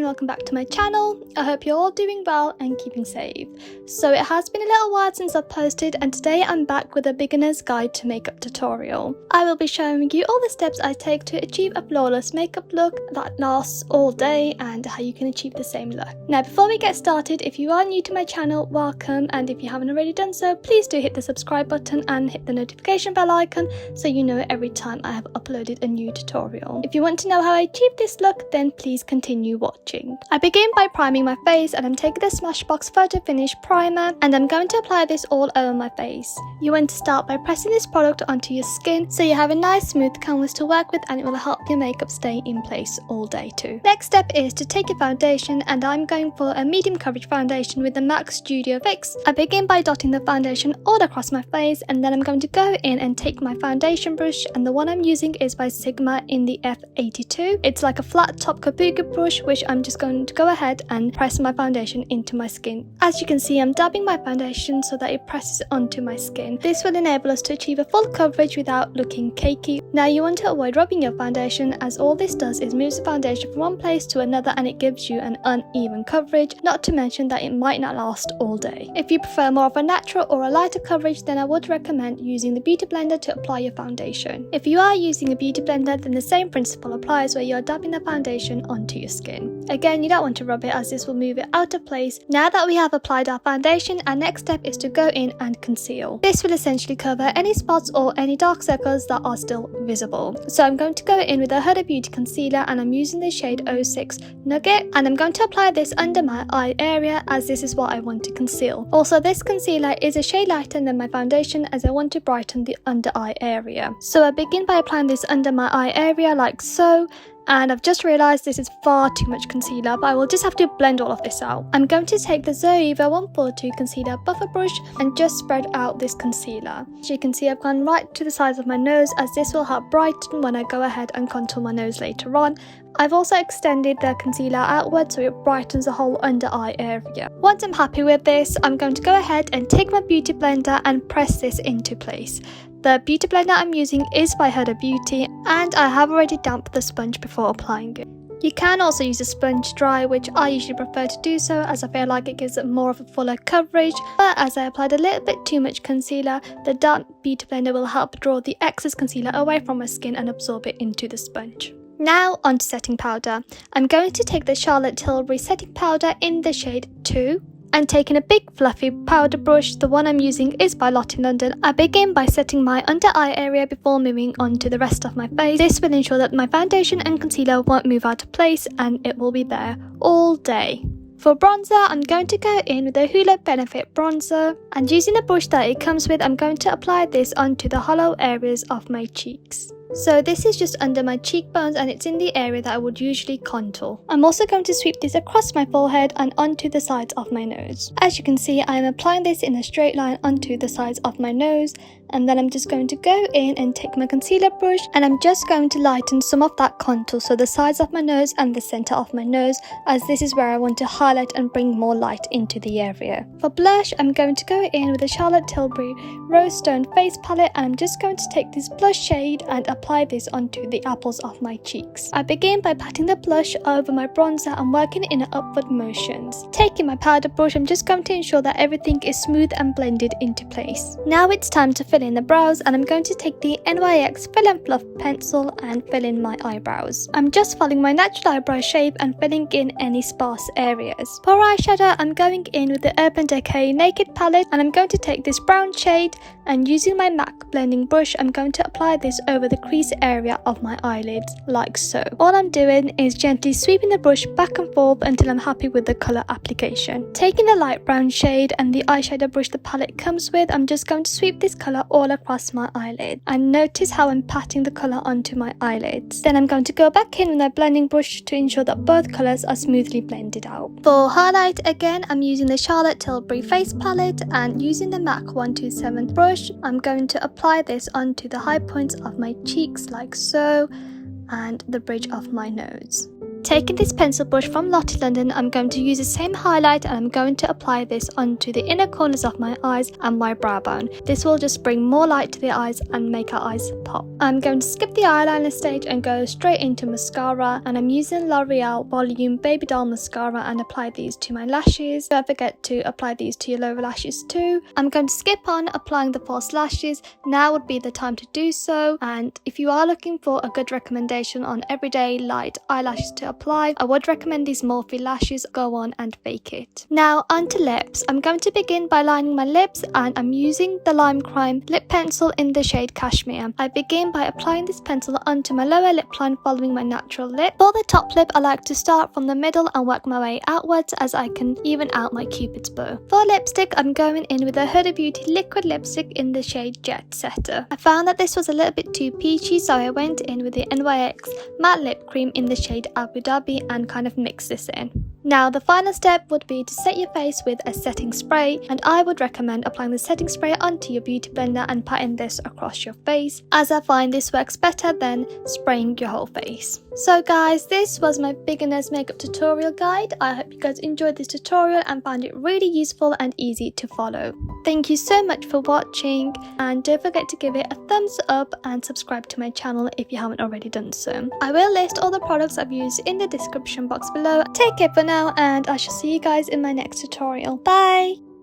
and welcome back to my channel. I hope you're all doing well and keeping safe. So it has been a little while since I've posted, and today I'm back with a beginner's guide to makeup tutorial. I will be showing you all the steps I take to achieve a flawless makeup look that lasts all day and how you can achieve the same look. Now before we get started, if you are new to my channel, welcome, and if you haven't already done so, please do hit the subscribe button and hit the notification bell icon so you know every time I have uploaded a new tutorial. If you want to know how I achieved this look, then please continue watching. I begin by priming my face, and I'm taking the Smashbox Photo Finish primer and I'm going to apply this all over my face. You want to start by pressing this product onto your skin so you have a nice smooth canvas to work with, and it will help your makeup stay in place all day too. Next step is to take your foundation, and I'm going for a medium coverage foundation with the MAC Studio Fix. I begin by dotting the foundation all across my face, and then I'm going to go in and take my foundation brush, and the one I'm using is by Sigma in the F82. It's like a flat top kabuki brush, which I'm just going to go ahead and press my foundation into my skin. As you can see, I'm dabbing my foundation so that it presses onto my skin. This will enable us to achieve a full coverage without looking cakey. Now you want to avoid rubbing your foundation, as all this does is moves the foundation from one place to another and it gives you an uneven coverage, not to mention that it might not last all day. If you prefer more of a natural or a lighter coverage, then I would recommend using the beauty blender to apply your foundation. If you are using a beauty blender, then the same principle applies, where you're dabbing the foundation onto your skin. Again, you don't want to rub it, as this will move it out of place. Now that we have applied our foundation, our next step is to go in and conceal. This will essentially cover any spots or any dark circles that are still visible. So I'm going to go in with a Huda Beauty concealer, and I'm using the shade 06 Nugget, and I'm going to apply this under my eye area, as this is what I want to conceal. Also, this concealer is a shade lighter than my foundation, as I want to brighten the under eye area. So I begin by applying this under my eye area like so. And I've just realised this is far too much concealer, but I will just have to blend all of this out. I'm going to take the Zoeva 142 Concealer Buffer Brush and just spread out this concealer. As you can see, I've gone right to the sides of my nose, as this will help brighten when I go ahead and contour my nose later on. I've also extended the concealer outward so it brightens the whole under eye area. Once I'm happy with this, I'm going to go ahead and take my beauty blender and press this into place. The beauty blender I'm using is by Huda Beauty, and I have already damped the sponge before applying it. You can also use a sponge dry, which I usually prefer to do so, as I feel like it gives it more of a fuller coverage, but as I applied a little bit too much concealer, the damp beauty blender will help draw the excess concealer away from my skin and absorb it into the sponge. Now on to setting powder. I'm going to take the Charlotte Tilbury setting powder in the shade 2. And taking a big fluffy powder brush, the one I'm using is by Lot in London, I begin by setting my under eye area before moving on to the rest of my face. This will ensure that my foundation and concealer won't move out of place, and it will be there all day. For bronzer, I'm going to go in with the Huda Benefit bronzer, and using the brush that it comes with, I'm going to apply this onto the hollow areas of my cheeks. So this is just under my cheekbones, and it's in the area that I would usually contour. I'm also going to sweep this across my forehead and onto the sides of my nose. As you can see, I am applying this in a straight line onto the sides of my nose, and then I'm just going to go in and take my concealer brush, and I'm just going to lighten some of that contour, so the sides of my nose and the center of my nose, as this is where I want to highlight and bring more light into the area. For blush, I'm going to go in with the Charlotte Tilbury Rose Stone Face Palette, and I'm just going to take this blush shade and apply this onto the apples of my cheeks. I begin by patting the blush over my bronzer and working in upward motions. Taking my powder brush, I'm just going to ensure that everything is smooth and blended into place. Now it's time to fill in the brows, and I'm going to take the NYX Fill and Fluff pencil and fill in my eyebrows. I'm just following my natural eyebrow shape and filling in any sparse areas. For eyeshadow, I'm going in with the Urban Decay Naked palette, and I'm going to take this brown shade, and using my MAC blending brush, I'm going to apply this over the crease area of my eyelids like so. All I'm doing is gently sweeping the brush back and forth until I'm happy with the colour application. Taking the light brown shade and the eyeshadow brush the palette comes with, I'm just going to sweep this colour all across my eyelid, and notice how I'm patting the colour onto my eyelids. Then I'm going to go back in with my blending brush to ensure that both colours are smoothly blended out. For highlight, again, I'm using the Charlotte Tilbury face palette, and using the MAC 127 brush, I'm going to apply this onto the high points of my cheeks like so, and the bridge of my nose. taking this pencil brush from Lottie London, I'm going to use the same highlight and I'm going to apply this onto the inner corners of my eyes and my brow bone. This will just bring more light to the eyes and make our eyes pop. I'm going to skip the eyeliner stage and go straight into mascara, and I'm using L'Oreal Volume Baby Doll Mascara and apply these to my lashes. Don't forget to apply these to your lower lashes too. I'm going to skip on applying the false lashes. Now would be the time to do so, and if you are looking for a good recommendation on everyday light eyelashes to apply, I would recommend these Morphe lashes. Go on and fake it. Now onto lips. I'm going to begin by lining my lips, and I'm using the Lime Crime lip pencil in the shade Cashmere. I begin by applying this pencil onto my lower lip line following my natural lip. For the top lip, I like to start from the middle and work my way outwards as I can even out my cupid's bow. For lipstick, I'm going in with a Huda Beauty liquid lipstick in the shade Jet Setter. I found that this was a little bit too peachy, so I went in with the NYX matte lip cream in the shade Abu Dhabi and kind of mixed this in. Now the final step would be to set your face with a setting spray, and I would recommend applying the setting spray onto your beauty blender and patting this across your face, as I find this works better than spraying your whole face. So guys, this was my beginner's makeup tutorial guide. I hope you guys enjoyed this tutorial and found it really useful and easy to follow. Thank you so much for watching, and don't forget to give it a thumbs up and subscribe to my channel if you haven't already done so. I will list all the products I've used in the description box below. Take care for now, and I shall see you guys in my next tutorial. Bye!